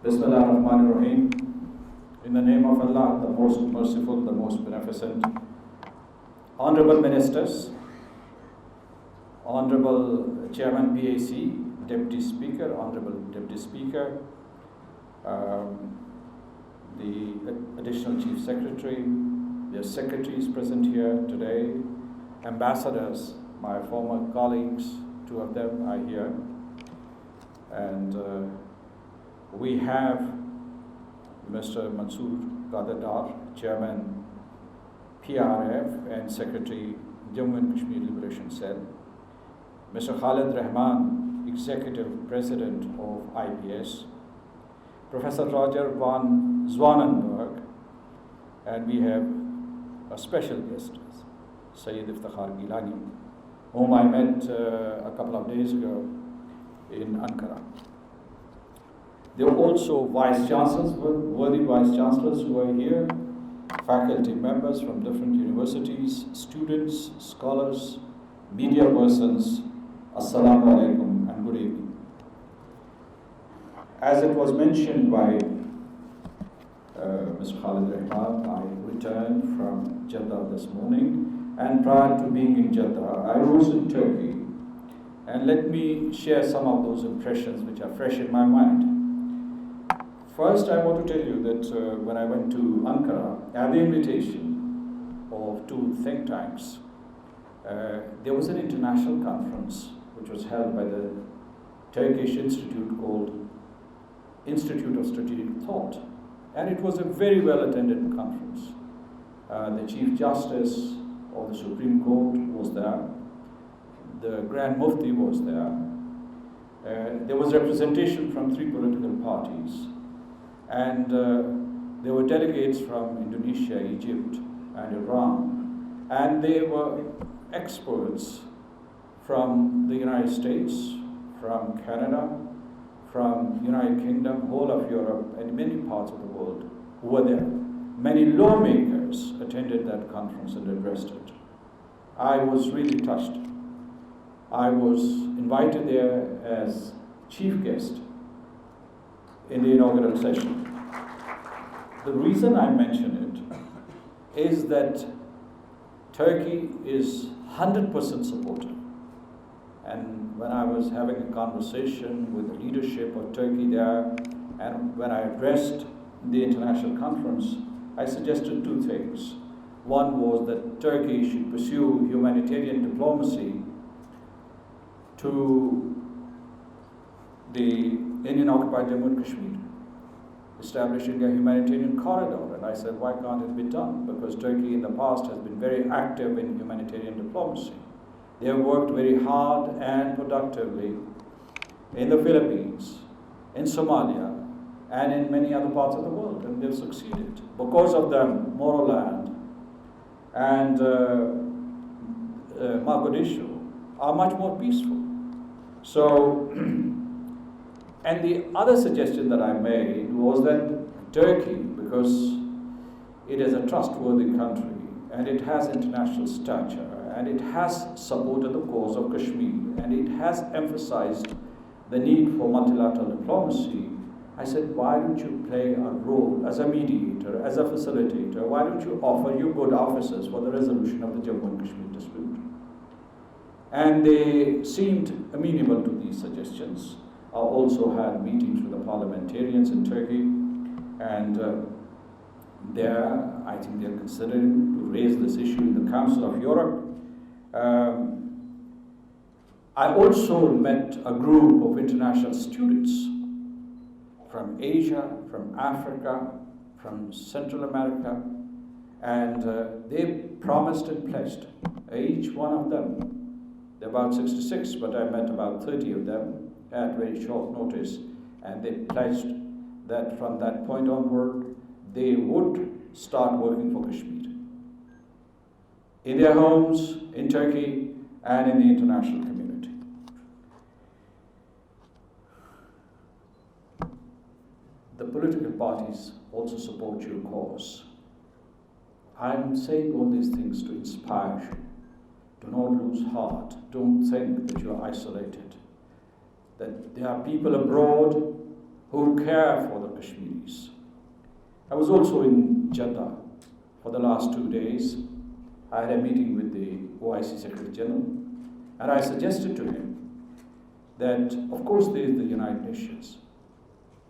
Bismillah ar-Rahman ar-Rahim. In the name of Allah, the most merciful, the most beneficent. Honorable Ministers, Honorable Chairman PAC, Deputy Speaker, Honorable Deputy Speaker, the Additional Chief Secretary, their secretaries present here today, ambassadors, my former colleagues, two of them are here, and we have Mr. Masood, Sardar, Chairman PRF and Secretary Jammu and Kashmir Liberation Cell, Mr. Khalid Rahman, Executive President of IPS, Professor Roger van Zwanenburg, and we have a special guest, Sayyid Iftikhar Gilani, whom I met a couple of days ago in Ankara. There were also vice chancellors, worthy vice chancellors who are here, faculty members from different universities, students, scholars, media persons. Assalamu alaikum and good evening. As it was mentioned by Mr. Khalid Rahman, I returned from Jeddah this morning, and prior to being in Jeddah, I was in Turkey. And let me share some of those impressions which are fresh in my mind. First, I want to tell you that when I went to Ankara, at the invitation of two think tanks, there was an international conference which was held by the Turkish institute called Institute of Strategic Thought. And it was a very well attended conference. The Chief Justice of the Supreme Court was there. The Grand Mufti was there. There was representation from 3 political parties. And there were delegates from Indonesia, Egypt, and Iran. And they were experts from the United States, from Canada, from United Kingdom, whole of Europe, and many parts of the world who were there. Many lawmakers attended that conference and addressed it. I was really touched. I was invited there as chief guest in the inaugural session. The reason I mention it is that Turkey is 100% supportive. And when I was having a conversation with the leadership of Turkey there, and when I addressed the international conference, I suggested 2 things. One was that Turkey should pursue humanitarian diplomacy to the Indian-occupied Jammu and Kashmir, establishing a humanitarian corridor. And I said, why can't it be done? Because Turkey in the past has been very active in humanitarian diplomacy. They have worked very hard and productively in the Philippines, in Somalia, and in many other parts of the world, and they've succeeded. Because of them, Moroland and Mogadishu are much more peaceful. So, and the other suggestion that I made was that Turkey, because it is a trustworthy country, and it has international stature, and it has supported the cause of Kashmir, and it has emphasized the need for multilateral diplomacy. I said, why don't you play a role as a mediator, as a facilitator? Why don't you offer your good offices for the resolution of the Jammu and Kashmir dispute? And they seemed amenable to these suggestions. I also had meetings with the parliamentarians in Turkey, and there, I think they're considering to raise this issue in the Council of Europe. I also met a group of international students from Asia, from Africa, from Central America, and they promised and pledged, each one of them. There are about 66, but I met about 30 of them at very short notice, and they pledged that from that point onward, they would start working for Kashmir in their homes, in Turkey, and in the international community. The political parties also support your cause. I'm saying all these things to inspire you. Do not lose heart. Don't think that you are isolated. That there are people abroad who care for the Kashmiris. I was also in Jeddah for the last 2 days. I had a meeting with the OIC Secretary General, and I suggested to him that, of course, there is the United Nations,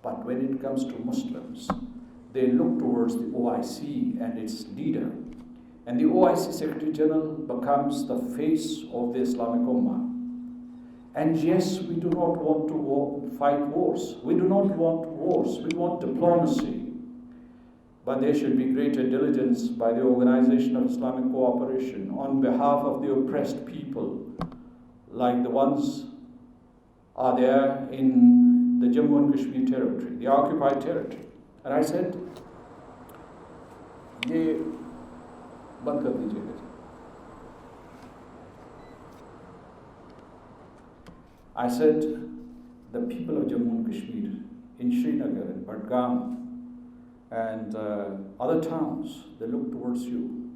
but when it comes to Muslims, they look towards the OIC and its leader, and the OIC Secretary General becomes the face of the Islamic Ummah. And yes, we do not want to fight wars. We do not want wars. We want diplomacy. But there should be greater diligence by the Organization of Islamic Cooperation on behalf of the oppressed people, like the ones are there in the Jammu and Kashmir territory, the occupied territory. And I said, ye band kar dijiyega. I said, the people of Jammu and Kashmir, in Srinagar, in Badgam, and other towns, they look towards you.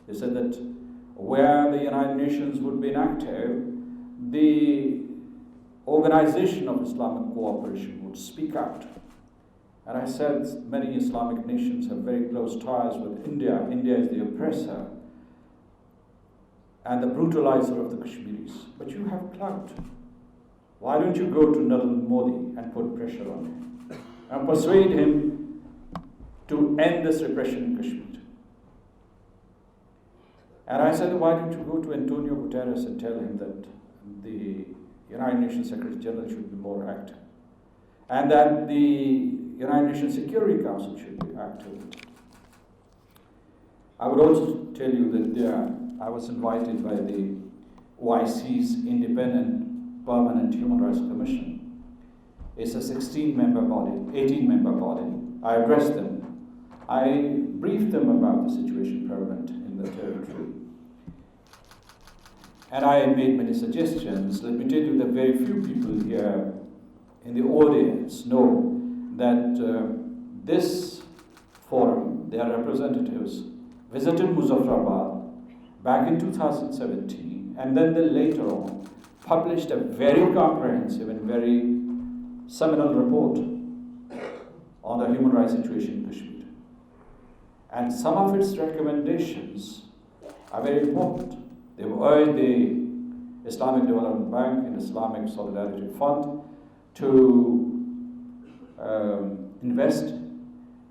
They said that where the United Nations would be inactive, the Organization of Islamic Cooperation would speak out. And I said, many Islamic nations have very close ties with India. India is the oppressor and the brutalizer of the Kashmiris. But you have clout. Why don't you go to Narendra Modi and put pressure on him and persuade him to end this repression in Kashmir? And I said, why don't you go to Antonio Guterres and tell him that the United Nations Secretary General should be more active, and that the United Nations Security Council should be active. I would also tell you that I was invited by the OIC's Independent Permanent Human Rights Commission. It's a 16-member body, 18-member body. I addressed them. I briefed them about the situation prevalent in the territory. And I made many suggestions. Let me tell you that very few people here in the audience know that this forum, their representatives, visited Muzaffarabad back in 2017, and then they later on published a very comprehensive and very seminal report on the human rights situation in Kashmir. And some of its recommendations are very important. They urged the Islamic Development Bank and Islamic Solidarity Fund to invest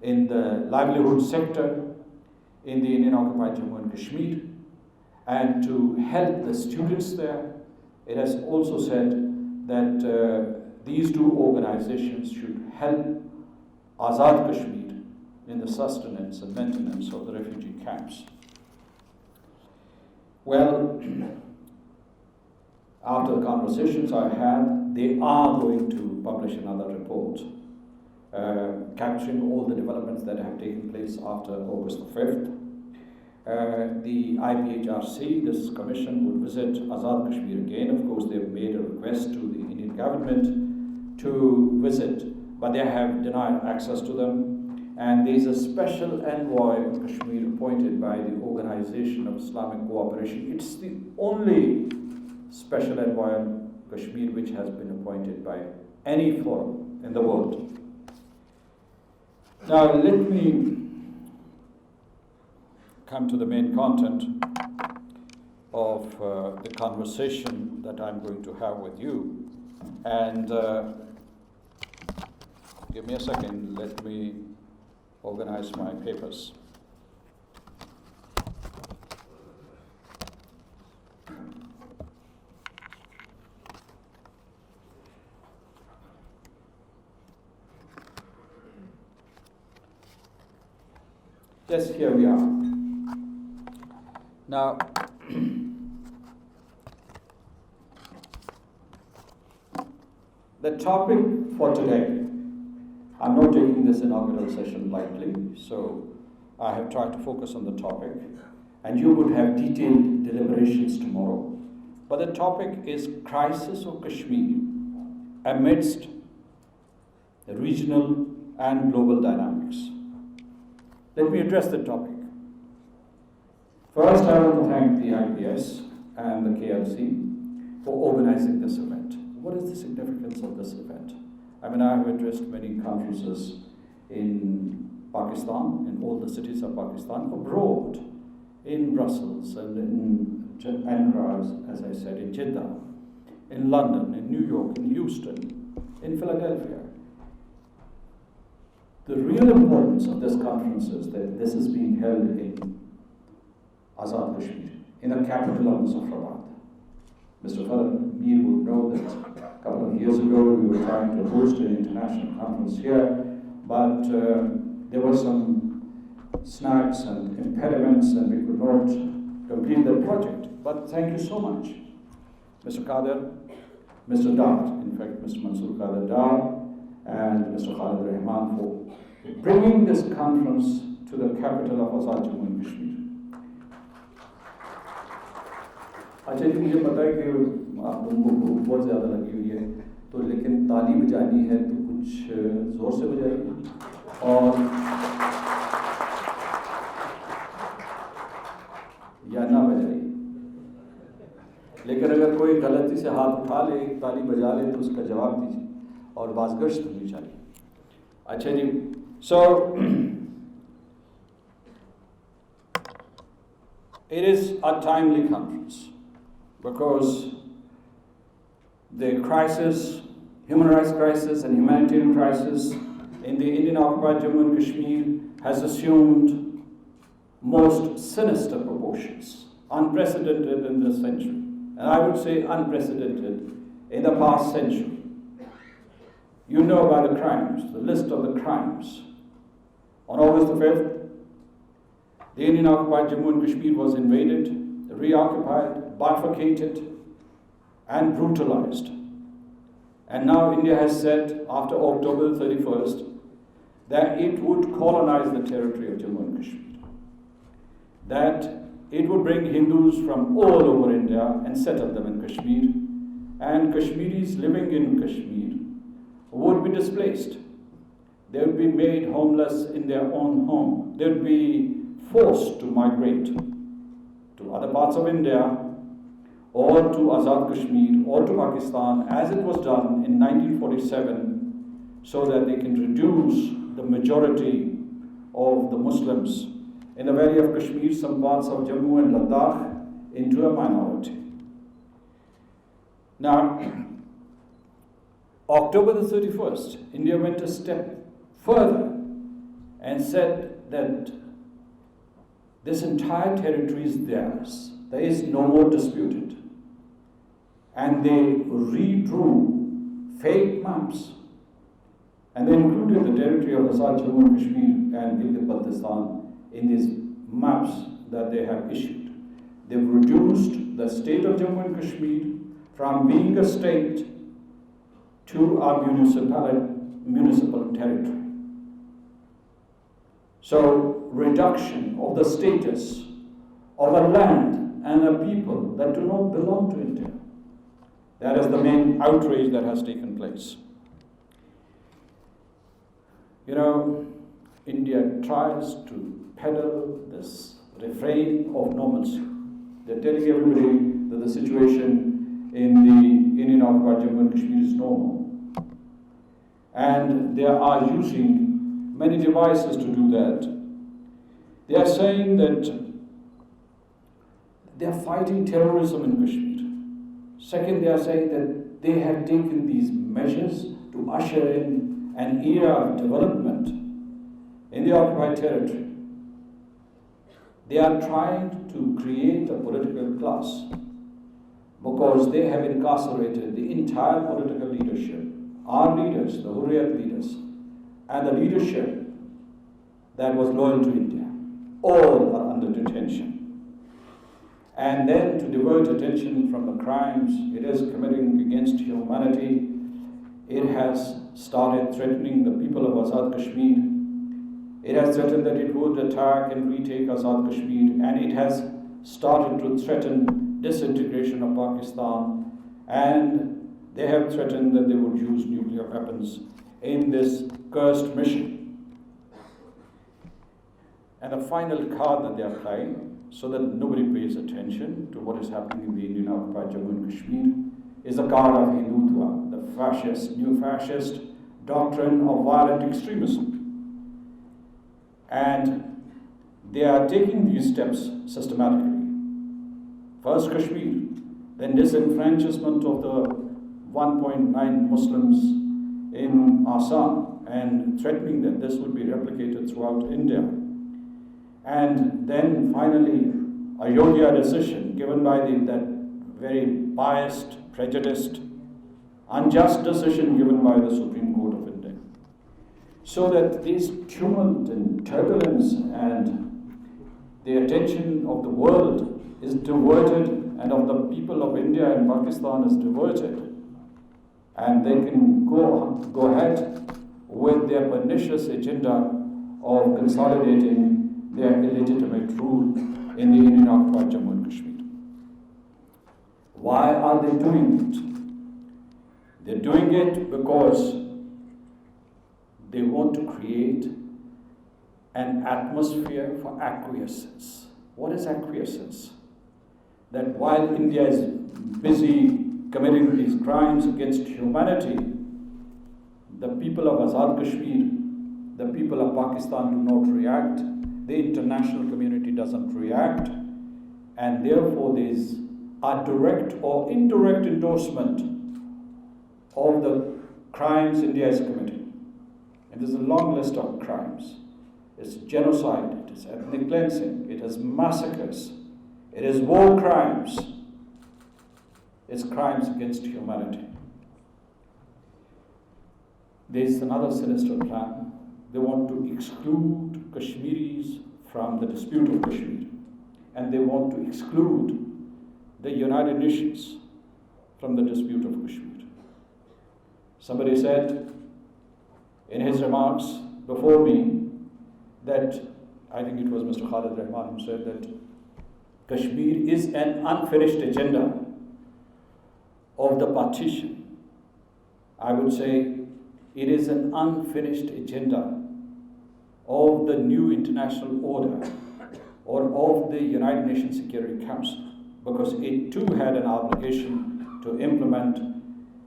in the livelihood sector in the Indian-occupied Jammu and Kashmir and to help the students there. It has also said that these two organizations should help Azad Kashmir in the sustenance and maintenance of the refugee camps. Well, after the conversations I had, they are going to publish another report capturing all the developments that have taken place after August the 5th. The IPHRC, this commission, would visit Azad Kashmir again. Of course, they've made a request to the Indian government to visit, but they have denied access to them. And there is a special envoy in Kashmir appointed by the Organization of Islamic Cooperation. It's the only special envoy in Kashmir which has been appointed by any forum in the world. Now, let me come to the main content of the conversation that I'm going to have with you. And give me a second, let me organize my papers. Yes, here we are. Now, the topic for today, I'm not taking this inaugural session lightly, so I have tried to focus on the topic, and you would have detailed deliberations tomorrow. But the topic is crisis of Kashmir amidst the regional and global dynamics. Let me address the topic. First, I want to thank the IPS and the KLC for organizing this event. What is the significance of this event? I mean, I have addressed many conferences in Pakistan, in all the cities of Pakistan, abroad, in Brussels and in Ankara, as I said, in Jeddah, in London, in New York, in Houston, in Philadelphia. The real importance of this conference is that this is being held in Azad Kashmir, in the capital of Muzaffarabad. Mr. Mir would know that a couple of years ago we were trying to host an international conference here, but there were some snags and impediments and we could not complete that project. But thank you so much, Mr. Kader, Mr. Dar, in fact, Mr. Masood Kader Dar, and Mr. Khalid Rahman for bringing this conference to the capital of Azad Jammu and Kashmir. अच्छा जी, मुझे पता है कि आप लोगों को भूख बहुत ज़्यादा लगी हुई है, तो लेकिन ताली बजानी है तो कुछ ज़ोर से बजाइए और या ना बजाइए, लेकिन अगर कोई गलती से हाथ उठा ले, ताली बजा ले तो उसका जवाब दीजिए और बाज़गश्त होनी चाहिए. अच्छा जी, so it is a timely conference because the crisis, human rights crisis and humanitarian crisis in the Indian occupied Jammu and Kashmir has assumed most sinister proportions, unprecedented in this century, and I would say unprecedented in the past century. You know about the crimes, the list of the crimes. On August the 5th, the Indian occupied Jammu and Kashmir was invaded, reoccupied, bifurcated, and brutalized. And now India has said, after October 31st, that it would colonize the territory of Jammu and Kashmir, that it would bring Hindus from all over India and settle them in Kashmir, and Kashmiris living in Kashmir would be displaced. They would be made homeless in their own home. They would be forced to migrate to other parts of India or to Azad Kashmir or to Pakistan, as it was done in 1947, so that they can reduce the majority of the Muslims in the valley of Kashmir, some parts of Jammu and Ladakh, into a minority. Now, October the 31st, India went a step further and said that this entire territory is theirs. There is no more disputed. And they redrew fake maps. And they included the territory of Azad Jammu and Kashmir and Gilgit-Baltistan in these maps that they have issued. They've reduced the state of Jammu and Kashmir from being a state to a municipal territory. So, reduction of the status of a land and a people that do not belong to India. That is the main outrage that has taken place. You know, India tries to peddle this refrain of normalcy. They're telling everybody that the situation in the Indian occupied Jammu and Kashmir is normal. And they are using many devices to do that. They are saying that they are fighting terrorism in Kashmir. Second, they are saying that they have taken these measures to usher in an era of development in the occupied territory. They are trying to create a political class because they have incarcerated the entire political leadership, our leaders, the Hurriyat leaders, and the leadership that was loyal to India. All are under detention. And then to divert attention from the crimes it is committing against humanity, it has started threatening the people of Azad Kashmir. It has threatened that it would attack and retake Azad Kashmir, and it has started to threaten disintegration of Pakistan, and they have threatened that they would use nuclear weapons in this cursed mission. And the final card that they are playing, so that nobody pays attention to what is happening in the Indian occupied Jammu and Kashmir, is the card of Hindutva, the fascist, new fascist doctrine of violent extremism. And they are taking these steps systematically. First Kashmir, then disenfranchisement of the 1.9 Muslims in Assam, and threatening that this would be replicated throughout India. And then finally, Ayodhya decision given by that very biased, prejudiced, unjust decision given by the Supreme Court of India. So that this tumult and turbulence and the attention of the world is diverted, and of the people of India and Pakistan is diverted, and they can go ahead with their pernicious agenda of consolidating their illegitimate rule in the Indian occupied Jammu and Kashmir. Why are they doing it? They're doing it because they want to create an atmosphere for acquiescence. What is acquiescence? That while India is busy committing these crimes against humanity, the people of Azad Kashmir, the people of Pakistan do not react, the international community doesn't react, and therefore there is a direct or indirect endorsement of the crimes India is committing. And there's a long list of crimes. It's genocide, it is ethnic cleansing, it is massacres, it is war crimes, it's crimes against humanity. There's another sinister plan. They want to exclude Kashmiris from the dispute of Kashmir, and they want to exclude the United Nations from the dispute of Kashmir. Somebody said in his remarks before me that, I think it was Mr. Khalid Rahman who said that Kashmir is an unfinished agenda of the partition. I would say it is an unfinished agenda of the new international order or of the United Nations Security Council, because it too had an obligation to implement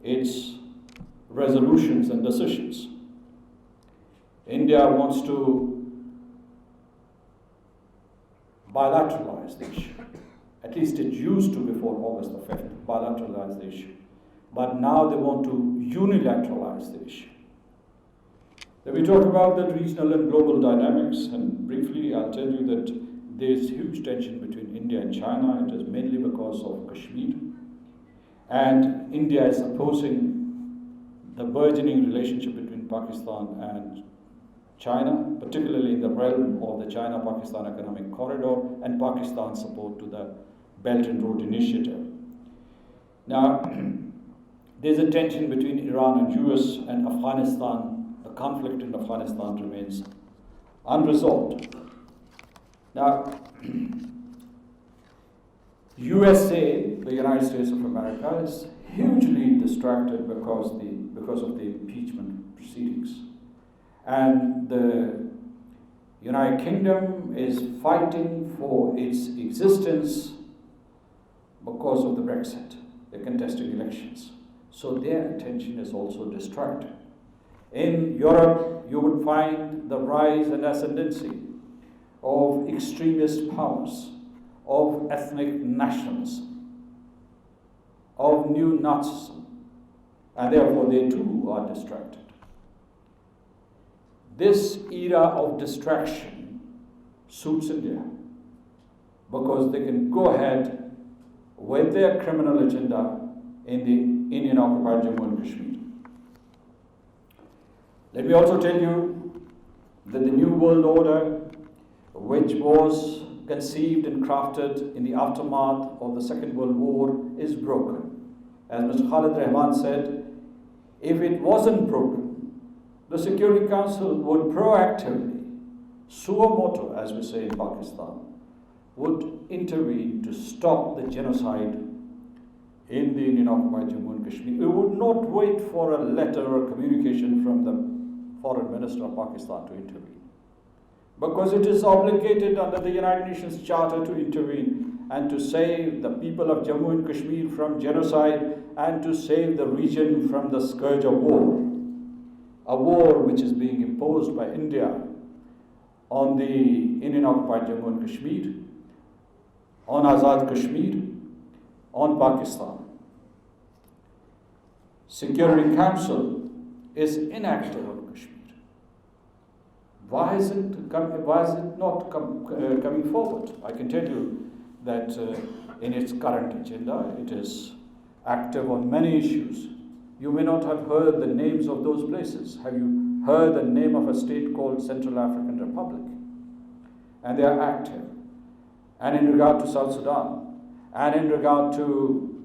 its resolutions and decisions. India wants to bilateralize the issue. At least it used to before August the 5th, bilateralize the issue. But now they want to unilateralize the issue. Then we talk about the regional and global dynamics, and briefly I'll tell you that there's huge tension between India and China. It is mainly because of Kashmir. And India is opposing the burgeoning relationship between Pakistan and China, particularly in the realm of the China-Pakistan Economic Corridor and Pakistan's support to the Belt and Road Initiative. Now, there's a tension between Iran and US and Afghanistan. The conflict in Afghanistan remains unresolved. Now, USA, the United States of America, is hugely distracted because of the impeachment proceedings. And the United Kingdom is fighting for its existence because of the Brexit. They're contesting elections. So their attention is also distracted. In Europe, you would find the rise and ascendancy of extremist powers, of ethnic nationalism, of neo-Nazism, and therefore they too are distracted. This era of distraction suits India because they can go ahead with their criminal agenda in the Indian occupied Jammu and Kashmir. Let me also tell you that the New World Order, which was conceived and crafted in the aftermath of the Second World War, is broken. As Mr. Khalid Rahman said, if it wasn't broken, the Security Council would proactively, suo motu, as we say in Pakistan, would intervene to stop the genocide in the Indian occupied Jammu and Kashmir. It would not wait for a letter or communication from the Foreign Minister of Pakistan to intervene, because it is obligated under the United Nations Charter to intervene and to save the people of Jammu and Kashmir from genocide and to save the region from the scourge of war. a war which is being imposed by India on the Indian-occupied Jammu and Kashmir, on Azad Kashmir, on Pakistan. Security Council is inactive on Kashmir. Why is it not coming forward? I can tell you that in its current agenda, it is active on many issues. You may not have heard the names of those places. Have you heard the name of a state called Central African Republic? And they are active. And in regard to South Sudan, and in regard to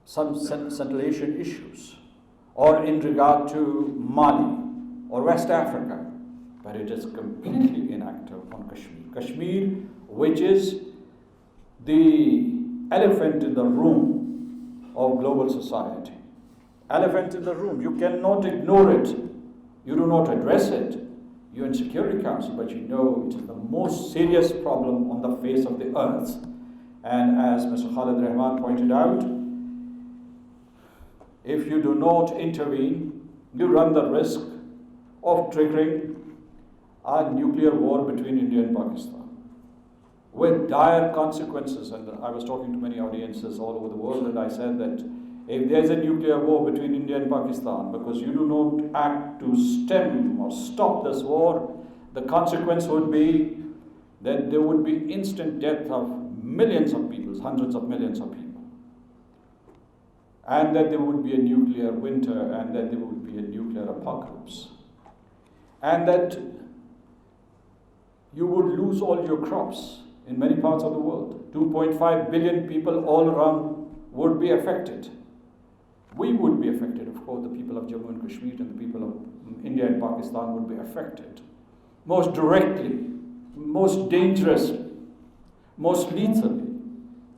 some Central Asian issues, or in regard to Mali, or West Africa, but it is completely inactive on Kashmir. Kashmir, which is the elephant in the room of global society. Elephant in the room. You cannot ignore it. You do not address it. You're in Security Council, but you know it is the most serious problem on the face of the earth. And as Mr. Khalid Rahman pointed out, if you do not intervene, you run the risk of triggering a nuclear war between India and Pakistan with dire consequences. And I was talking to many audiences all over the world, and I said that if there's a nuclear war between India and Pakistan, because you do not act to stem or stop this war, the consequence would be that there would be instant death of millions of people, hundreds of millions of people, and that there would be a nuclear winter, and that there would be a nuclear apocalypse, and that you would lose all your crops in many parts of the world. 2.5 billion people all around would be affected. We would be affected, of course, the people of Jammu and Kashmir and the people of India and Pakistan would be affected most directly, most dangerously, most lethally.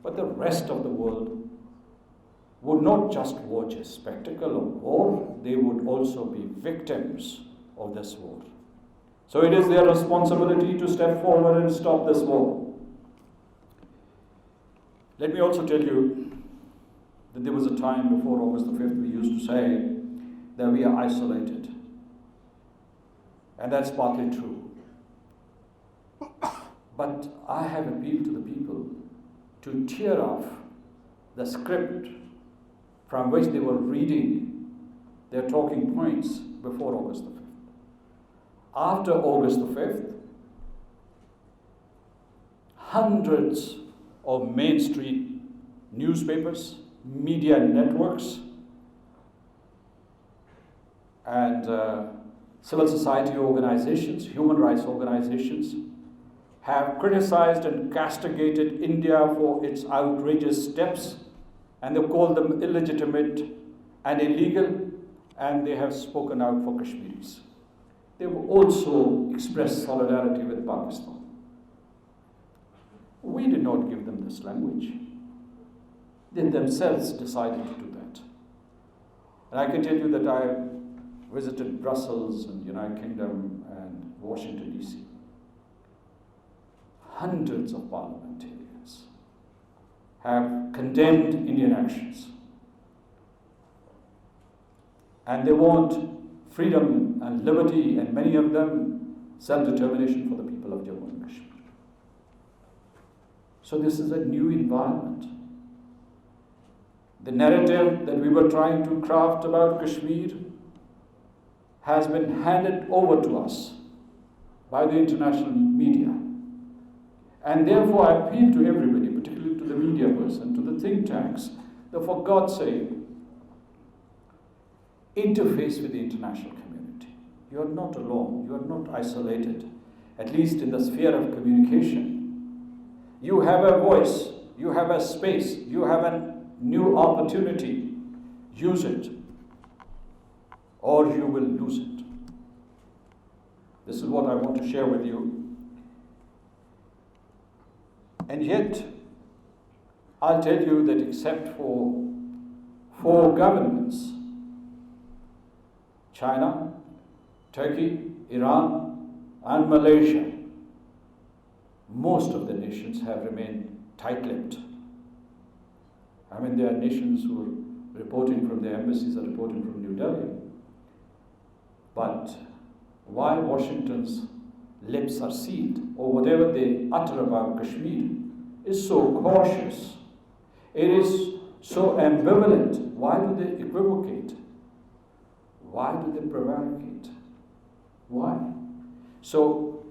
But the rest of the world would not just watch a spectacle of war, they would also be victims of this war. So it is their responsibility to step forward and stop this war. Let me also tell you that there was a time before August the 5th we used to say that we are isolated. And that's partly true. But I have appealed to the people to tear off the script from which they were reading their talking points before August the 5th. After August the 5th, hundreds of Main Street newspapers, media networks, and civil society organizations, human rights organizations, have criticized and castigated India for its outrageous steps, and they called them illegitimate and illegal, and they have spoken out for Kashmiris. They have also expressed solidarity with Pakistan. We did not give them this language. They themselves decided to do that. And I can tell you that I visited Brussels and United Kingdom and Washington, D.C. Hundreds of parliamentarians have condemned Indian actions. And they want freedom and liberty, and many of them self-determination for the people of Jammu and Kashmir. So this is a new environment. The narrative that we were trying to craft about Kashmir has been handed over to us by the international media. And therefore I appeal to everybody, particularly to the media person, to the think tanks, that for God's sake, interface with the international community. You are not alone, you are not isolated, at least in the sphere of communication. You have a voice, you have a space, you have a new opportunity. Use it, or you will lose it. This is what I want to share with you. And yet, I'll tell you that except for 4 governments, China, Turkey, Iran, and Malaysia, most of the nations have remained tight-lipped. I mean, there are nations who are reporting from their embassies, are reporting from New Delhi, why Washington's lips are sealed, or whatever they utter about Kashmir is so cautious. It is so ambivalent. Why do they equivocate? Why do they prevaricate? Why? So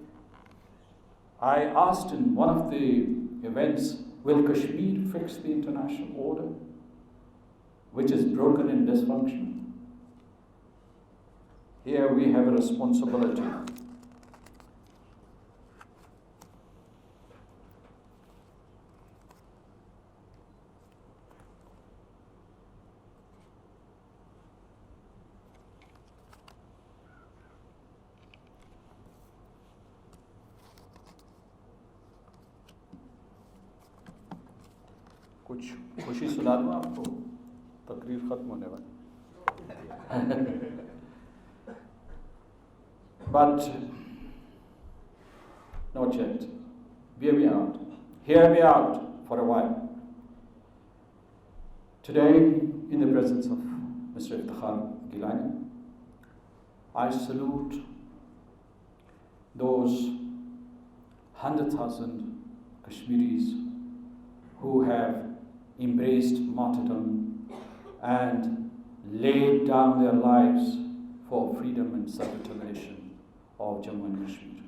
I asked in one of the events, will Kashmir fix the international order, which is broken and dysfunctional? Here we have a responsibility. कुछ खुशी सुना दूँ आपको, तकरीर खत्म होने वाली। But not yet. Hear me out. Hear me out for a while. Today, in the presence of Mr. Iftikhar Gilani, I salute those 100,000 Kashmiris who have embraced martyrdom and laid down their lives for freedom and self-determination of Jammu and Kashmir.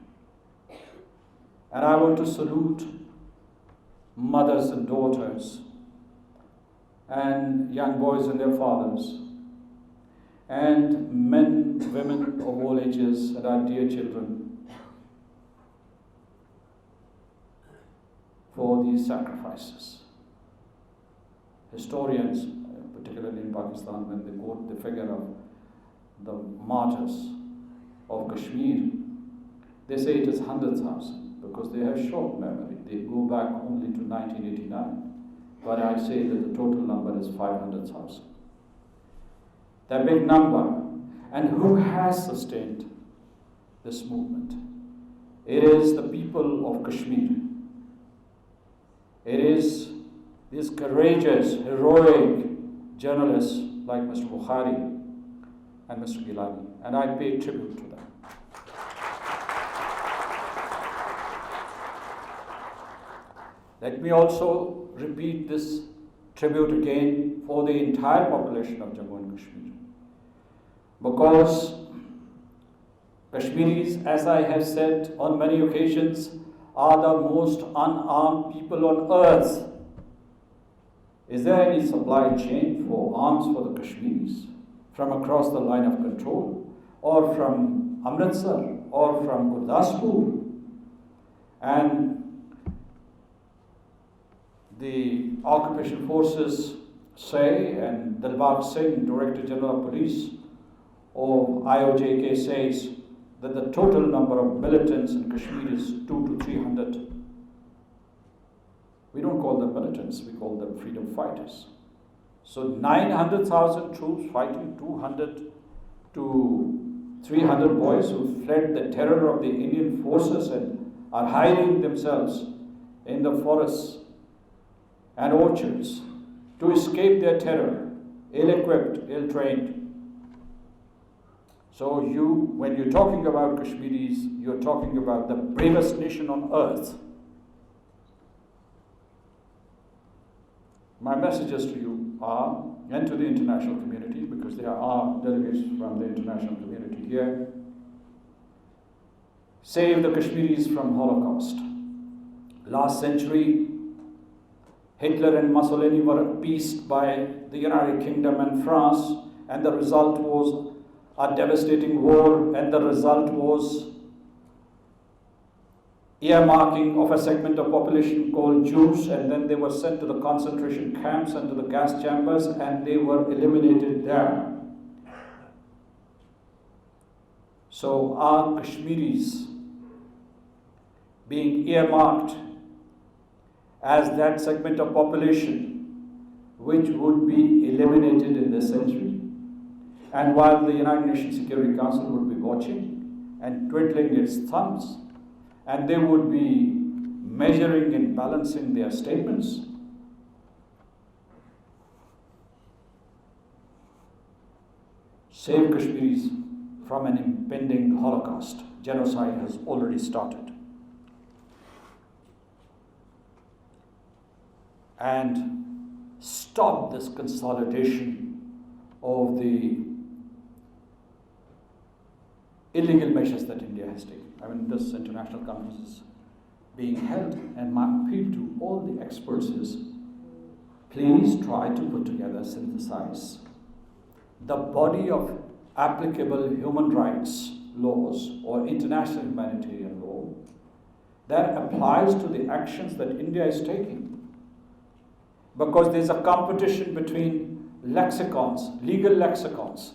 And I want to salute mothers and daughters and young boys and their fathers and men, women of all ages and our dear children for these sacrifices. Historians, particularly in Pakistan, when they quote the figure of the martyrs of Kashmir, they say it is 100,000 because they have short memory. They go back only to 1989. But I say that the total number is 500,000. They're a big number. And who has sustained this movement? It is the people of Kashmir. It is these courageous, heroic journalists like Mr. Bukhari and Mr. Gilani, and I pay tribute to them. Let me also repeat this tribute again for the entire population of Jammu and Kashmir, because Kashmiris, as I have said on many occasions, are the most unarmed people on earth. Is there any supply chain for arms for the Kashmiris from across the line of control, or from Amritsar, or from Gurdaspur? And the occupation forces say, and Dilbagh Singh, Director General of Police of AJK, says that the total number of militants in Kashmir is 200 to 300. We don't call them militants, we call them freedom fighters. So 900,000 troops fighting 200 to 300 boys who fled the terror of the Indian forces and are hiding themselves in the forests and orchards to escape their terror, ill-equipped, ill-trained. So when you're talking about Kashmiris, you're talking about the bravest nation on earth. My messages to you are, and to the international community, because there are delegates from the international community here, save the Kashmiris from Holocaust. Last century, Hitler and Mussolini were appeased by the United Kingdom and France, and the result was a devastating war, and the result was earmarking of a segment of population called Jews, and then they were sent to the concentration camps and to the gas chambers, and they were eliminated there. So are Kashmiris being earmarked as that segment of population which would be eliminated in this century? And while the United Nations Security Council would be watching and twiddling its thumbs, and they would be measuring and balancing their statements, save Kashmiris from an impending Holocaust. Genocide has already started. And stop this consolidation of the illegal measures that India has taken. I mean, this international conference is being held, and my appeal to all the experts is, please try to put together, synthesize the body of applicable human rights laws or international humanitarian law that applies to the actions that India is taking. Because there's a competition between lexicons, legal lexicons.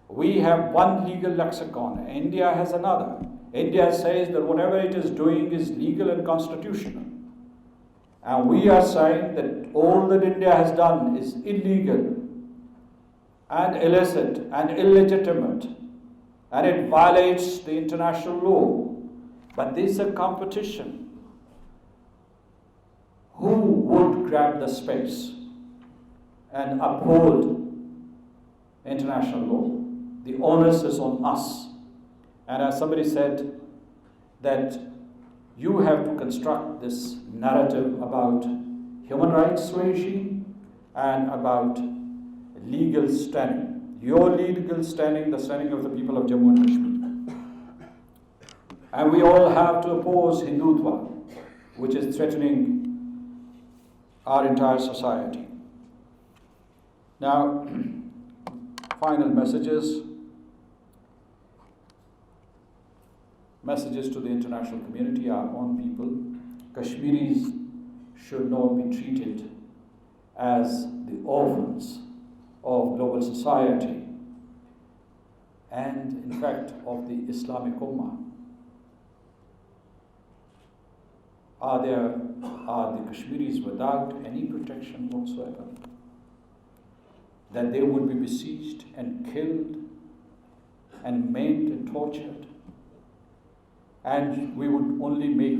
We have one legal lexicon, India has another. India says that whatever it is doing is legal and constitutional. And we are saying that all that India has done is illegal and illicit and illegitimate, and it violates the international law. But there's a competition. Who would grab the space and uphold international law? The onus is on us. And as somebody said, that you have to construct this narrative about human rights regime and about legal standing. Your legal standing, the standing of the people of Jammu and Kashmir. And we all have to oppose Hindutva, which is threatening our entire society. Now, final messages. Messages to the international community, our own people. Kashmiris should not be treated as the orphans of global society and, in fact, of the Islamic Ummah. Are the Kashmiris without any protection whatsoever? That they would be besieged and killed and maimed and tortured, and we would only make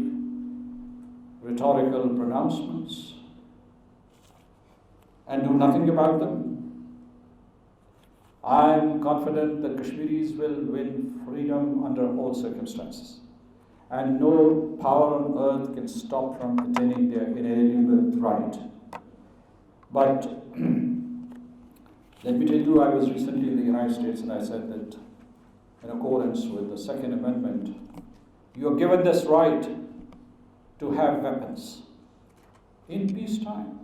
rhetorical pronouncements and do nothing about them? I am confident that Kashmiris will win freedom under all circumstances, and no power on earth can stop from attaining their inalienable right. But let me tell you, I was recently in the United States, and I said that in accordance with the Second Amendment, you are given this right to have weapons in peacetime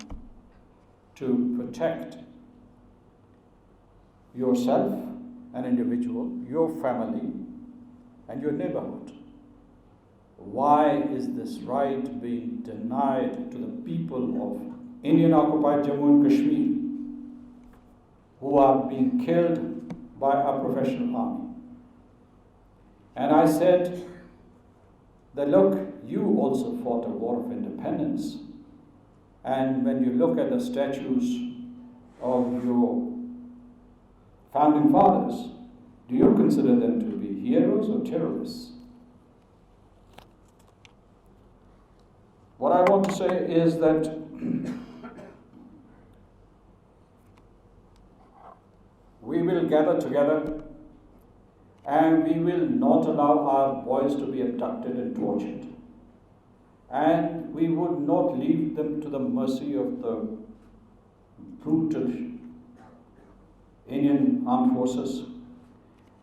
to protect yourself, an individual, your family, and your neighborhood. Why is this right being denied to the people of Indian-occupied Jammu and Kashmir, who are being killed by our professional army? And I said that, look, you also fought a war of independence. And when you look at the statues of your founding fathers, do you consider them to be heroes or terrorists? What I want to say is that we will gather together and we will not allow our boys to be abducted and tortured. And we would not leave them to the mercy of the brutal Indian armed forces.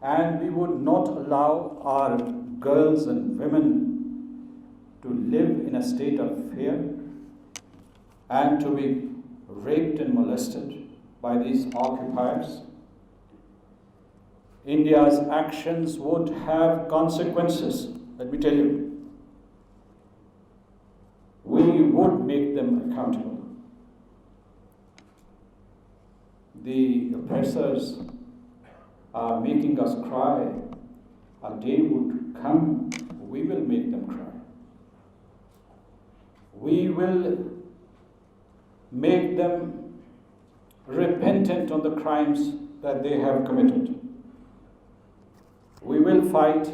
And we would not allow our girls and women to live in a state of fear and to be raped and molested by these occupiers. India's actions would have consequences, let me tell you. We would make them accountable. The oppressors are making us cry. A day would come, we will make them cry. We will make them repentant on the crimes that they have committed. We will fight,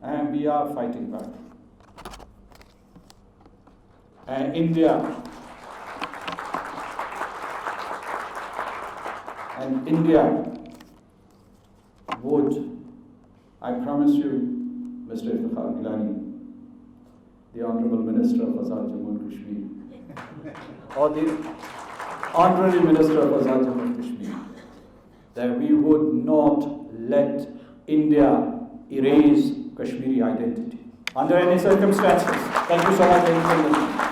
and we are fighting back. And India would I promise you, Mr. Iftikhar Gilani, the Honorable Minister of Azad Jammu and Kashmir, or the Honorary Minister of Azad Jammu and Kashmir, that we would not let India erase Kashmiri identity under any circumstances. Thank you so much, ladies and gentlemen.